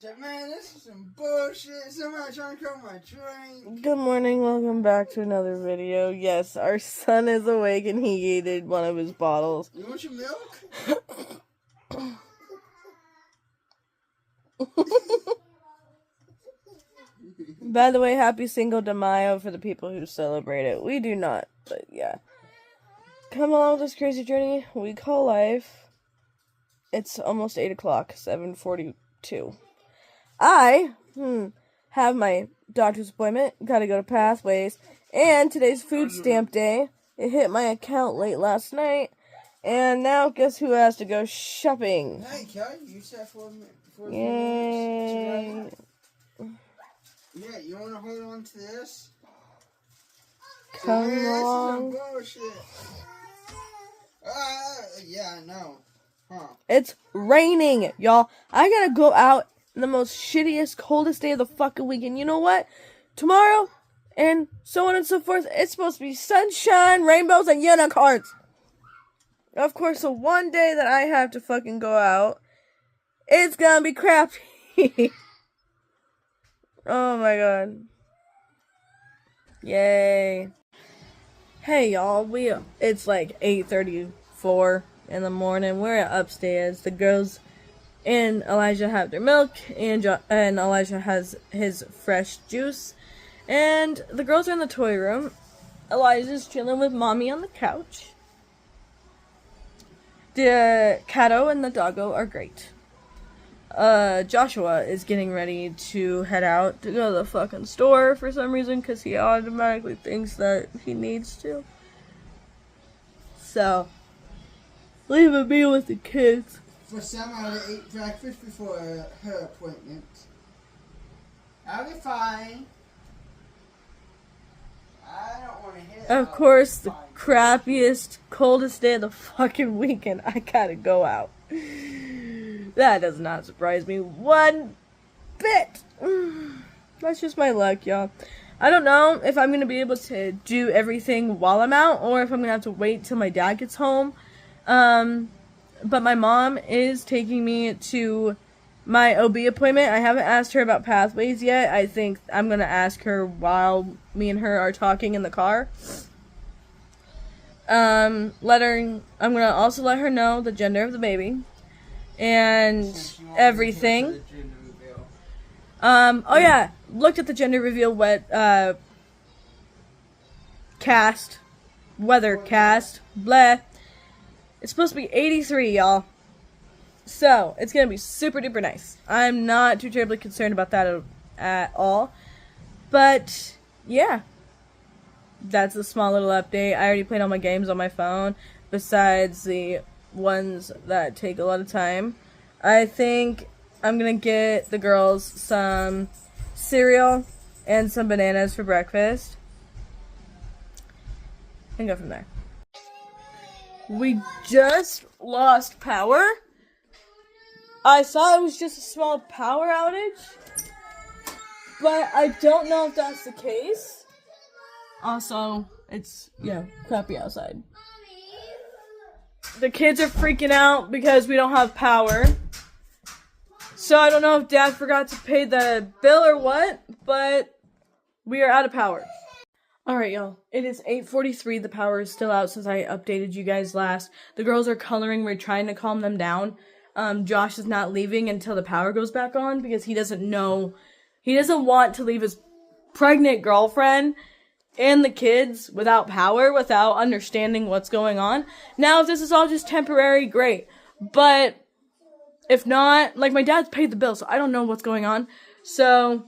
Man, this is some bullshit. Somebody trying to cut my drink. Good morning, welcome back to another video. Yes, our son is awake and he ate one of his bottles. You want your milk? By the way, happy Cinco de Mayo for the people who celebrate it. We do not, but yeah. Come along with this crazy journey we call life. It's almost 8 o'clock, 7:42. I have my doctor's appointment, gotta go to Pathways, and today's food stamp day. It hit my account late last night, and now guess who has to go shopping? Hey, Kelly, you said for Yay. Yeah, you want to hold on to this? Come This along. is some bullshit. Yeah, I know. Huh. It's raining, y'all. I gotta go out in the most shittiest, coldest day of the fucking week. And you know what? Tomorrow, and so on and so forth, it's supposed to be sunshine, rainbows, and unicorns. Of course, the one day that I have to fucking go out, it's gonna be crappy. Oh my god. Yay. Hey y'all, it's like 8:34 in the morning. We're upstairs. The girls and Elijah have their milk, and Elijah has his fresh juice. And the girls are in the toy room. Elijah's chilling with mommy on the couch. The Cato and the doggo are great. Joshua is getting ready to head out to go to the fucking store for some reason, because he automatically thinks that he needs to. So, leave it be with the kids. For some, I would eat breakfast before her appointment. I'll be fine. I don't want to hit it. Of course, the crappiest, coldest day of the fucking weekend, I gotta go out. That does not surprise me one bit. That's just my luck, y'all. I don't know if I'm gonna be able to do everything while I'm out, or if I'm gonna have to wait till my dad gets home. But my mom is taking me to my OB appointment. I haven't asked her about Pathways yet. I think I'm gonna ask her while me and her are talking in the car. I'm gonna also let her know the gender of the baby and everything. Oh yeah, looked at the gender reveal weather cast, blah. It's supposed to be 83, y'all. So, it's gonna be super duper nice. I'm not too terribly concerned about that at all. But, yeah. That's a small little update. I already played all my games on my phone, besides the ones that take a lot of time. I think I'm gonna get the girls some cereal and some bananas for breakfast. And go from there. We just lost power. I thought it was just a small power outage, but I don't know if that's the case. Also, it's, crappy outside. The kids are freaking out because we don't have power. So I don't know if Dad forgot to pay the bill or what, but we are out of power. Alright, y'all. It is 8:43. The power is still out since I updated you guys last. The girls are coloring. We're trying to calm them down. Josh is not leaving until the power goes back on because he doesn't want to leave his pregnant girlfriend and the kids without power, without understanding what's going on. Now, if this is all just temporary, great. But if not, my dad's paid the bill, so I don't know what's going on. So,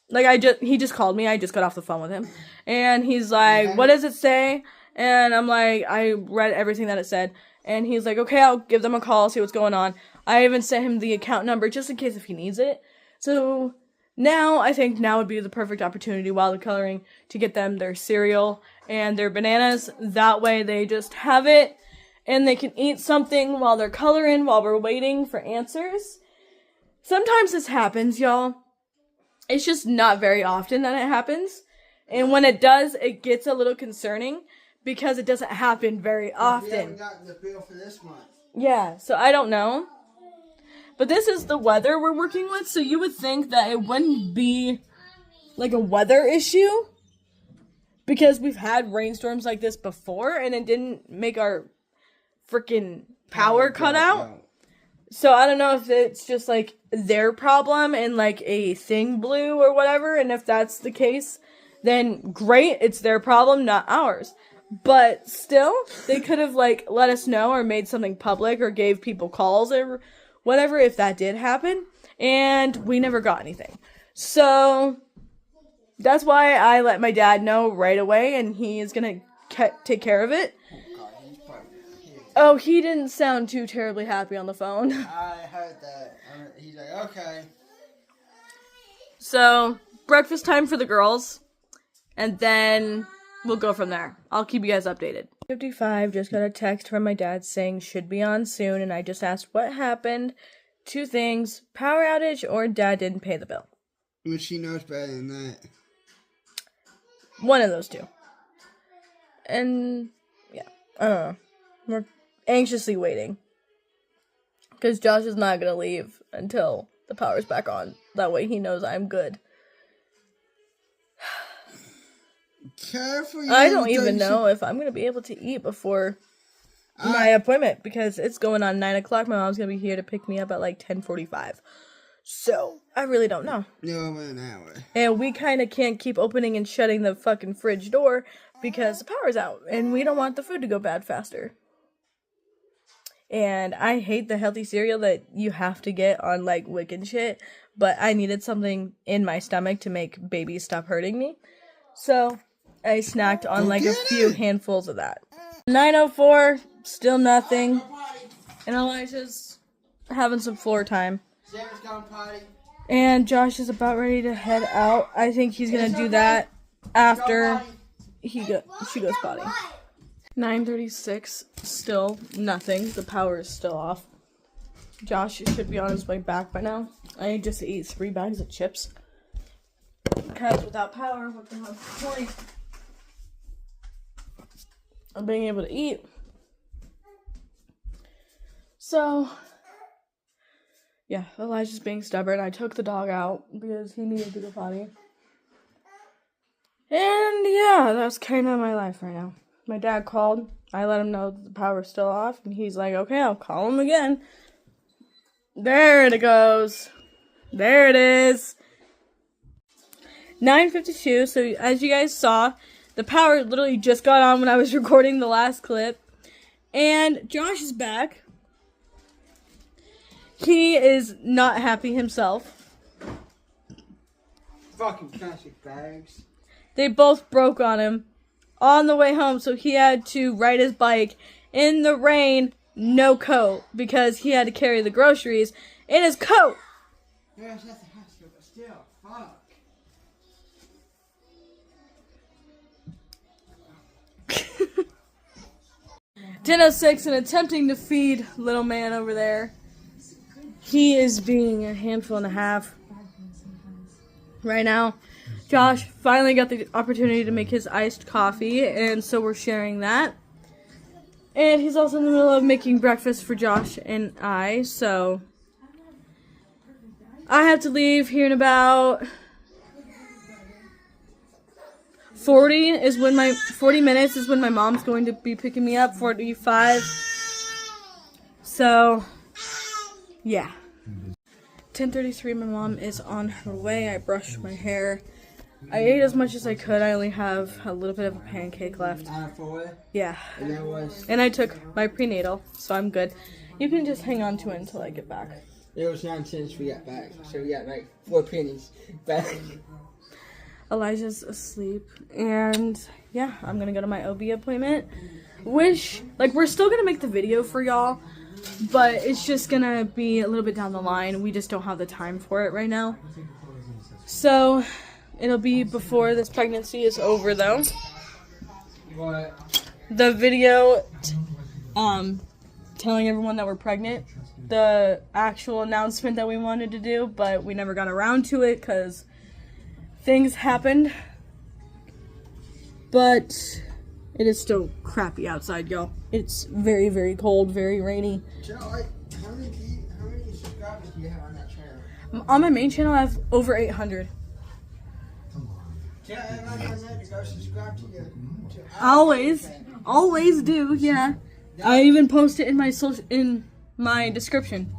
he just called me. I just got off the phone with him. And he's like, what does it say? And I'm like, I read everything that it said. And he's like, okay, I'll give them a call, see what's going on. I even sent him the account number just in case if he needs it. So I think now would be the perfect opportunity while they're coloring to get them their cereal and their bananas. That way they just have it and they can eat something while they're coloring, while we're waiting for answers. Sometimes this happens, y'all. It's just not very often that it happens. And when it does, it gets a little concerning because it doesn't happen very often. We haven't gotten the bill for this month. Yeah, so I don't know. But this is the weather we're working with, so you would think that it wouldn't be like a weather issue because we've had rainstorms like this before and it didn't make our freaking power cut out. So I don't know if it's just like their problem and like a thing blew or whatever, and if that's the case, then great, it's their problem, not ours. But still, they could have like let us know or made something public or gave people calls or whatever if that did happen, and we never got anything. So that's why I let my dad know right away, and he is gonna take care of it. Oh, he didn't sound too terribly happy on the phone. I heard that. He's like, okay. So, breakfast time for the girls, and then we'll go from there. I'll keep you guys updated. 55, just got a text from my dad saying should be on soon, and I just asked what happened. 2 things, power outage or dad didn't pay the bill. Well, she knows better than that. One of those 2. And, yeah, I don't know. We're anxiously waiting. Because Josh is not going to leave until the power's back on. That way he knows I'm good. Careful, I don't even know if I'm going to be able to eat before my appointment. Because it's going on 9 o'clock. My mom's going to be here to pick me up at like 10:45. So, I really don't know. No, an hour. And we kind of can't keep opening and shutting the fucking fridge door because the power's out. And we don't want the food to go bad faster. And I hate the healthy cereal that you have to get on, like, WIC and shit. But I needed something in my stomach to make babies stop hurting me. So, I snacked on, like, a few handfuls of that. 9:04, still nothing. And Elijah's having some floor time. Sarah's gone potty. And Josh is about ready to head out. I think he's going to do that after she goes potty. 9:36, still nothing. The power is still off. Josh should be on his way back by now. I need just to eat 3 bags of chips. Because without power, what the hell's the point of being able to eat? So, yeah, Elijah's being stubborn. I took the dog out because he needed to go potty. And yeah, that's kind of my life right now. My dad called. I let him know that the power's still off. And he's like, okay, I'll call him again. There it goes. There it is. 9:52. So as you guys saw, the power literally just got on when I was recording the last clip. And Josh is back. He is not happy himself. Fucking plastic bags. They both broke on him on the way home, so he had to ride his bike in the rain, no coat, because he had to carry the groceries in his coat. Yeah, it's not the hospital, but still, fuck. 10:06, and attempting to feed little man over there. He is being a handful and a half right now. Josh finally got the opportunity to make his iced coffee, and so we're sharing that. And he's also in the middle of making breakfast for Josh and I, so I have to leave here in about 40 minutes is when my mom's going to be picking me up. 45. So yeah. 10:33, my mom is on her way. I brushed my hair. I ate as much as I could. I only have a little bit of a pancake left. Yeah. And I took my prenatal, so I'm good. You can just hang on to it until I get back. It was 9 cents we got back, so we got like 4 pennies back. Elijah's asleep, and yeah, I'm gonna go to my OB appointment. We're still gonna make the video for y'all, but it's just gonna be a little bit down the line. We just don't have the time for it right now. So it'll be before this pregnancy is over, though. What? The video, telling everyone that we're pregnant. The actual announcement that we wanted to do, but we never got around to it because things happened. But it is still crappy outside, y'all. It's very, very cold, very rainy. Joe, how many subscribers subscribers do you have on that channel? On my main channel, I have over 800. Tell everybody on there to go subscribe to your Always do, yeah. I even post it in my description.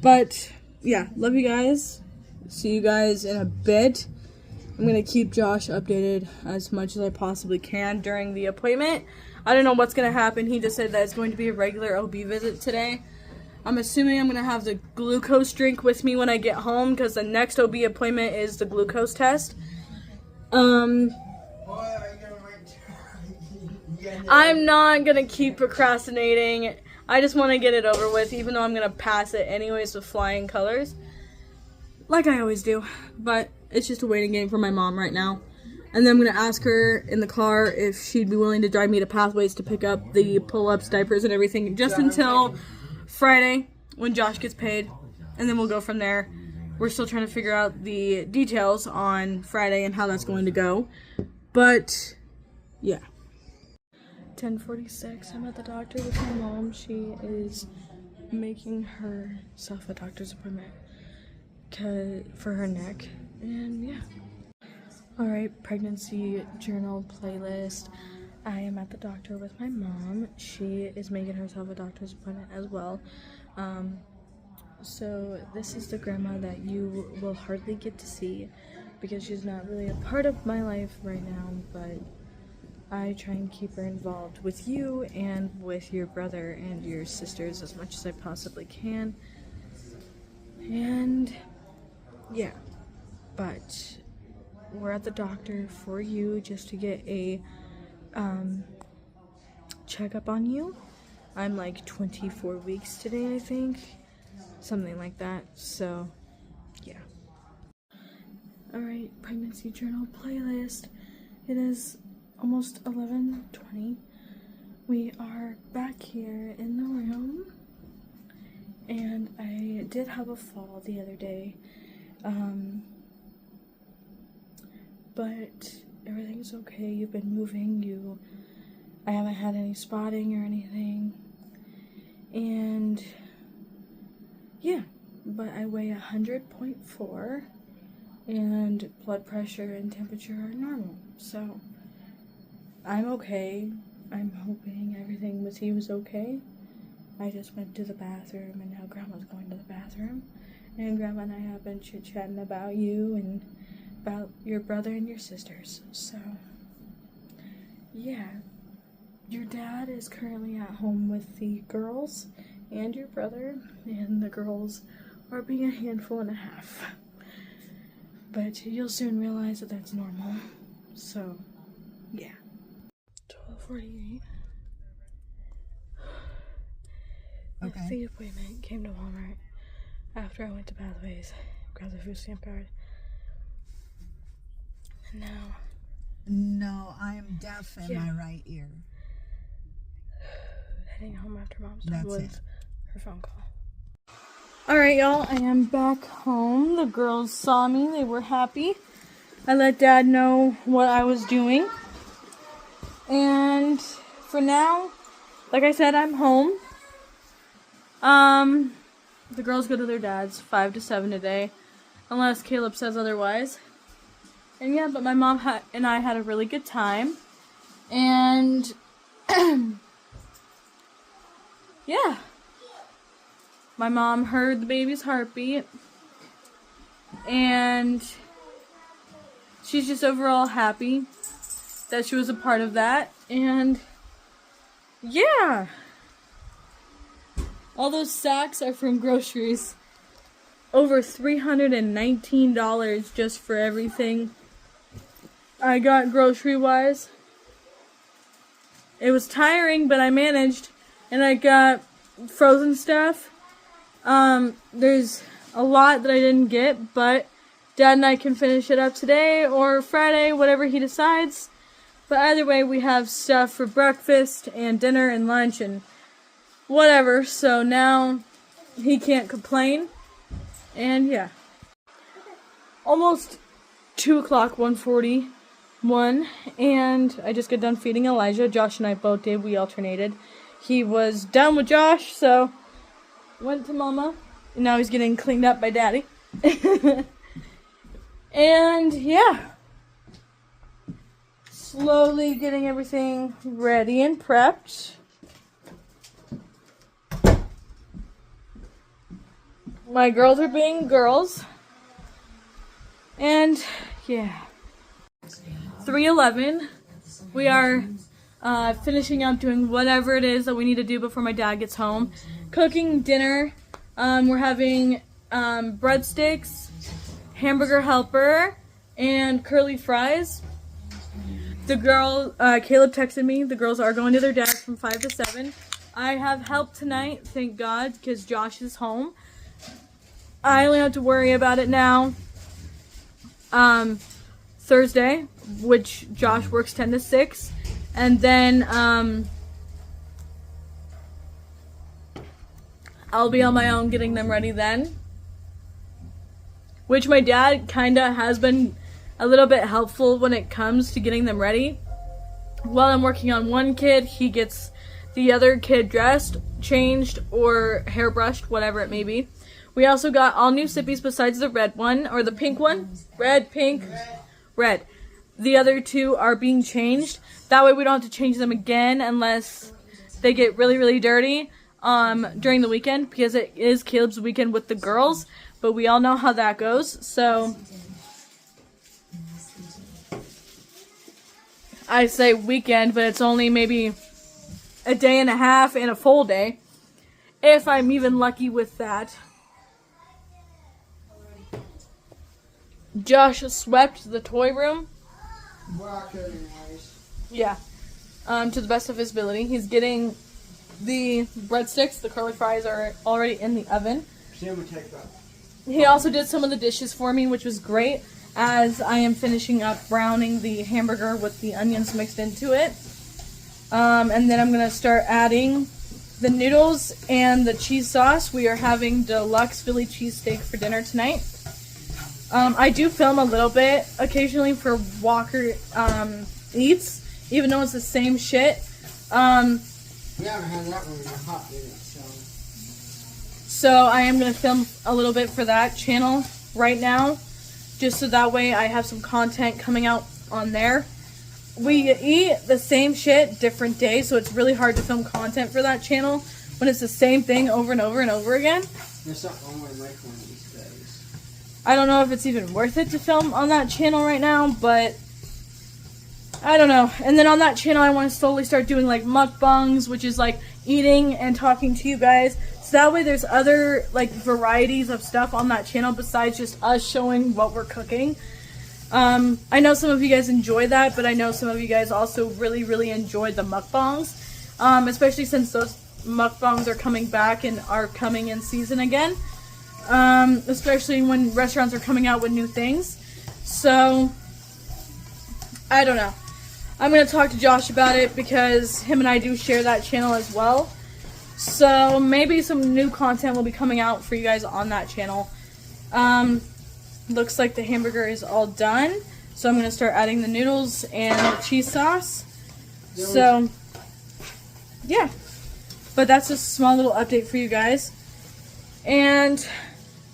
But yeah, love you guys. See you guys in a bit. I'm gonna keep Josh updated as much as I possibly can during the appointment. I don't know what's gonna happen. He just said that it's going to be a regular OB visit today. I'm assuming I'm gonna have the glucose drink with me when I get home because the next OB appointment is the glucose test. I'm not gonna keep procrastinating. I just want to get it over with, even though I'm gonna pass it anyways with flying colors, like I always do. But it's just a waiting game for my mom right now. And then I'm gonna ask her in the car if she'd be willing to drive me to Pathways to pick up the pull-ups, diapers, and everything, just until Friday when Josh gets paid, and then we'll go from there. We're still trying to figure out the details on Friday and how that's going to go. But yeah. 10:46. I'm at the doctor with my mom. She is making herself a doctor's appointment for her neck. And yeah. Alright, pregnancy journal playlist. I am at the doctor with my mom. She is making herself a doctor's appointment as well. So this is the grandma that you will hardly get to see because she's not really a part of my life right now, but I try and keep her involved with you and with your brother and your sisters as much as I possibly can. And yeah, but we're at the doctor for you just to get a checkup on you. I'm like 24 weeks today, I think. Something like that. So, yeah. Alright, pregnancy journal playlist. It is almost 11:20. We are back here in the room. And I did have a fall the other day. But everything's okay. You've been moving. I haven't had any spotting or anything. And yeah, but I weigh 100.4 and blood pressure and temperature are normal. So I'm okay. I'm hoping everything with you is okay. I just went to the bathroom and now Grandma's going to the bathroom. And Grandma and I have been chit-chatting about you and about your brother and your sisters. So, yeah. Your dad is currently at home with the girls and your brother, and the girls are being a handful and a half. But you'll soon realize that that's normal. So, yeah. 12:48. Okay. The appointment came to Walmart after I went to Pathways, grabbed the food stamp card. And now... No, I am deaf in my right ear. Heading home after Mom's That's done with it. her phone call. Alright, y'all, I am back home. The girls saw me. They were happy. I let Dad know what I was doing. And for now, like I said, I'm home. The girls go to their dad's 5 to 7 today, unless Caleb says otherwise. And yeah, but my mom and I had a really good time. And yeah. My mom heard the baby's heartbeat. And she's just overall happy that she was a part of that. And yeah. All those sacks are from groceries. Over $319 just for everything I got grocery-wise. It was tiring, but I managed. And I got frozen stuff. There's a lot that I didn't get, but Dad and I can finish it up today or Friday, whatever he decides. But either way, we have stuff for breakfast and dinner and lunch and whatever. So now he can't complain. And yeah. Almost 2 o'clock, 1:41. And I just got done feeding Elijah. Josh and I both did. We alternated. He was done with Josh, so went to Mama, and now he's getting cleaned up by Daddy. And yeah, slowly getting everything ready and prepped. My girls are being girls. And yeah, 3:11. We are finishing up doing whatever it is that we need to do before my dad gets home. Cooking dinner. We're having breadsticks, hamburger helper, and curly fries. The girl, Caleb texted me. The girls are going to their dad's from 5 to 7. I have help tonight, thank God, because Josh is home. I only have to worry about it now. Thursday, which Josh works 10 to 6. And then, I'll be on my own getting them ready then. Which my dad kinda has been a little bit helpful when it comes to getting them ready. While I'm working on one kid, he gets the other kid dressed, changed, or hairbrushed, whatever it may be. We also got all new sippies besides the red one, or the pink one. Red, pink, red. The other two are being changed. That way we don't have to change them again unless they get really, really dirty during the weekend, because it is Caleb's weekend with the girls, but we all know how that goes. So I say weekend, but it's only maybe a day and a half and a full day, if I'm even lucky with that. Josh swept the toy room. Yeah. To the best of his ability. He's getting the breadsticks. The curly fries are already in the oven. He also did some of the dishes for me, which was great, as I am finishing up browning the hamburger with the onions mixed into it. And then I'm going to start adding the noodles and the cheese sauce. We are having deluxe Philly cheesesteak for dinner tonight. I do film a little bit occasionally for Walker Eats, even though it's the same shit. We haven't had that one in a hot minute, so I am going to film a little bit for that channel right now, just so that way I have some content coming out on there. We eat the same shit different days, so it's really hard to film content for that channel when it's the same thing over and over and over again. There's something wrong with my phone these days. I don't know if it's even worth it to film on that channel right now, but I don't know. And then on that channel, I want to slowly start doing like mukbangs, which is like eating and talking to you guys. So that way there's other like varieties of stuff on that channel besides just us showing what we're cooking. I know some of you guys enjoy that, but I know some of you guys also really, really enjoy the mukbangs, especially since those mukbangs are coming back and are coming in season again, especially when restaurants are coming out with new things. So I don't know. I'm going to talk to Josh about it because him and I do share that channel as well. So maybe some new content will be coming out for you guys on that channel. Looks like the hamburger is all done. So I'm going to start adding the noodles and the cheese sauce. So, yeah. But that's a small little update for you guys. And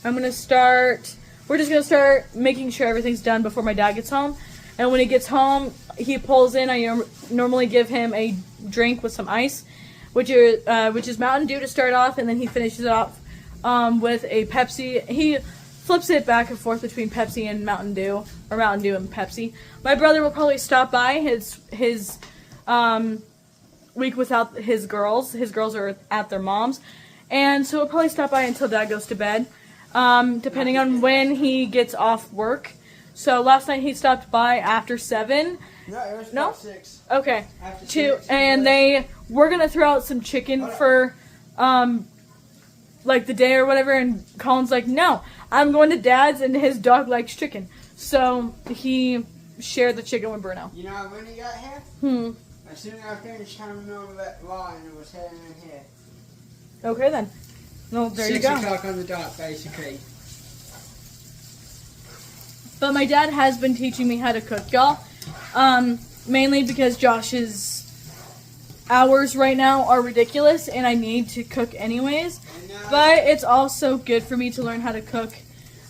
I'm going to start, we're just going to start making sure everything's done before my dad gets home. And when he gets home, he pulls in, I normally give him a drink with some ice, which is Mountain Dew to start off, and then he finishes it off with a Pepsi. He flips it back and forth between Pepsi and Mountain Dew, or Mountain Dew and Pepsi. My brother will probably stop by his week without his girls. His girls are at their mom's, and so he'll probably stop by until Dad goes to bed, depending on when he gets off work. So last night he stopped by after 7. No, it was about 6. Okay. After 2, 6, and they were gonna throw out some chicken for like the day or whatever, and Colin's like, no, I'm going to Dad's and his dog likes chicken. So he shared the chicken with Bruno. You know when he got here? As soon as I finished coming over that line, it was heading in here. Okay then. Well, there you 6 go. o'clock on the dot, basically. But my dad has been teaching me how to cook, y'all. Mainly because Josh is hours right now are ridiculous and I need to cook anyways. But it's also good for me to learn how to cook,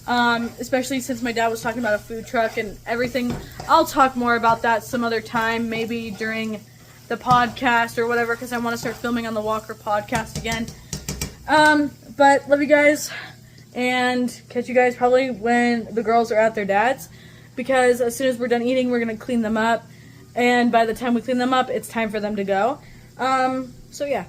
especially since my dad was talking about a food truck and everything. I'll talk more about that some other time, maybe during the podcast or whatever, because I want to start filming on the Walker podcast again. But love you guys, and catch you guys probably when the girls are at their dad's, because as soon as we're done eating, we're going to clean them up, and by the time we clean them up, it's time for them to go. So yeah.